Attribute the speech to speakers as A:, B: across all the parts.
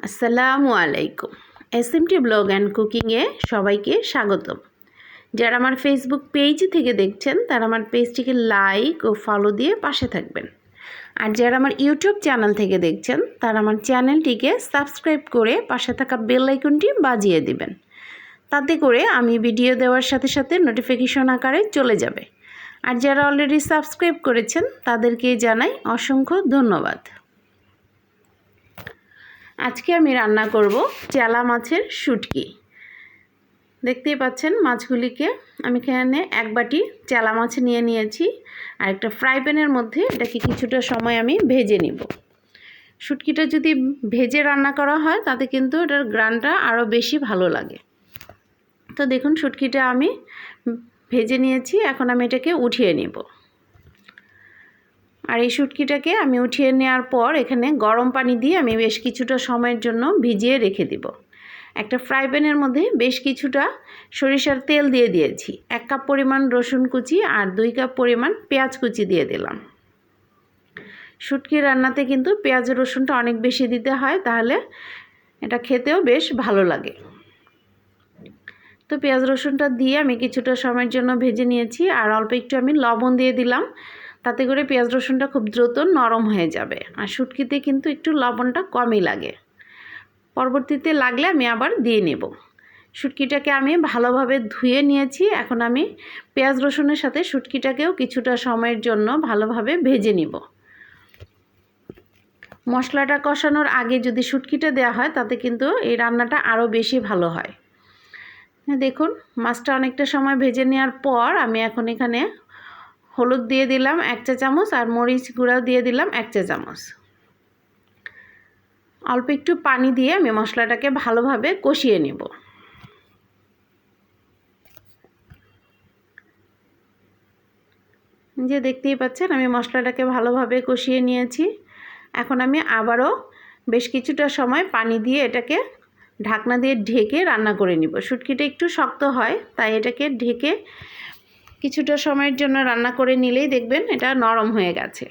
A: আসসালামু আলাইকুম। SMT blog and কুকিংয়ে সবাইকে স্বাগতম। যারা আমার ফেসবুক পেজ থেকে দেখছেন তারা আমার পেজটিকে লাইক ও ফলো দিয়ে পাশে থাকবেন, আর যারা আমার ইউটিউব চ্যানেল থেকে দেখছেন তারা আমার চ্যানেলটিকে সাবস্ক্রাইব করে পাশে থাকা বেল আইকনটি বাজিয়ে দিবেন। তাতে করে আমি ভিডিও দেওয়ার সাথে সাথে নোটিফিকেশন আকারে চলে যাবে। আর যারা অলরেডি সাবস্ক্রাইব করেছেন তাদেরকে জানাই অসংখ্য ধন্যবাদ। আজকে আমি রান্না করব চেলা মাছের শুটকি। দেখতেই পাচ্ছেন মাছগুলিকে আমি এখানে এক বাটি চেলা মাছ নিয়েছি, আর একটা ফ্রাই প্যানের মধ্যে এটাকে কিছুটা সময় আমি ভেজে নিব। শুটকিটা যদি ভেজে রান্না করা হয় তাতে কিন্তু এটার গ্রানটা আরও বেশি ভালো লাগে। তো দেখুন শুটকিটা আমি ভেজে নিয়েছি, এখন আমি এটাকে উঠিয়ে নিব। আর এই শুটকিটাকে আমি উঠিয়ে নেওয়ার পর এখানে গরম পানি দিয়ে আমি বেশ কিছুটা সময়ের জন্য ভিজিয়ে রেখে দিব। একটা ফ্রাই প্যানের মধ্যে বেশ কিছুটা সরিষার তেল দিয়ে দিয়েছি। 1 কাপ পরিমাণ রসুন কুচি আর 2 কাপ পরিমাণ পেঁয়াজ কুচি দিয়ে দিলাম। শুটকি রান্নাতে কিন্তু পেঁয়াজ রসুনটা অনেক বেশি দিতে হয়, তাহলে এটা খেতেও বেশ ভালো লাগে। তো পেঁয়াজ রসুনটা দিয়ে আমি কিছুটা সময়ের জন্য ভেজে নিয়েছি, আর অল্প একটু আমি লবণ দিয়ে দিলাম। তাতে করে পেঁয়াজ রসুনটা খুব দ্রুত নরম হয়ে যাবে, আর শুটকিতে কিন্তু একটু লবণটা কমই লাগে। পরবর্তীতে লাগলে আমি আবার দিয়ে নেব। শুটকিটাকে আমি ভালোভাবে ধুয়ে নিয়েছি। এখন আমি পেঁয়াজ রসুনের সাথে শুটকিটাকেও কিছুটা সময়ের জন্য ভালোভাবে ভেজে নিব। মশলাটা কষানোর আগে যদি শুটকিটা দেওয়া হয় তাতে কিন্তু এই রান্নাটা আরও বেশি ভালো হয়। দেখুন মাছটা অনেকটা সময় ভেজে নেওয়ার পর আমি এখন এখানে হলুদ দিয়ে দিলাম 1 চা চামচ, আর মরিচ গুঁড়াও দিয়ে দিলাম 1 চা চামচ। অল্প একটু পানি দিয়ে আমি মশলাটাকে ভালোভাবে কষিয়ে নেব। যে দেখতেই পাচ্ছেন আমি মশলাটাকে ভালোভাবে কষিয়ে নিয়েছি। এখন আমি আবারও বেশ কিছুটা সময় পানি দিয়ে এটাকে ঢাকনা দিয়ে ঢেকে রান্না করে নিব। শুটকিটা একটু শক্ত হয়, তাই এটাকে ঢেকে কিছুটা সময়ের জন্য রান্না করে নিলেই দেখবেন এটা নরম হয়ে গেছে।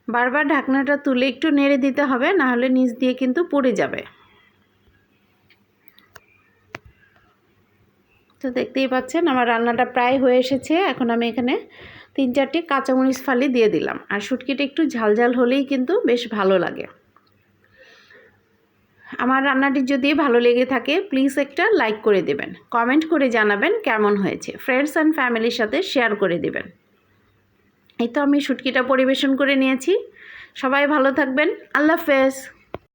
A: বারবার ঢাকনাটা তুলে একটু নেড়ে দিতে হবে, না হলে নিচ দিয়ে কিন্তু পুড়ে যাবে। তো দেখতেই পাচ্ছেন আমার রান্নাটা প্রায় হয়ে এসেছে। এখন আমি এখানে 3-4টি কাঁচামরিচ ফালি দিয়ে দিলাম, আর শুটকিটা একটু ঝালঝাল হলেই কিন্তু বেশ ভালো লাগে। আমার রান্নাটি যদি ভালো লেগে থাকে প্লিজ একটা লাইক করে দেবেন, কমেন্ট করে জানাবেন কেমন হয়েছে, ফ্রেন্ডস অ্যান্ড ফ্যামিলির সাথে শেয়ার করে দেবেন। এই তো আমি শুটকিটা পরিবেশন করে নিয়েছি। সবাই ভালো থাকবেন। আল্লাহ হাফেজ।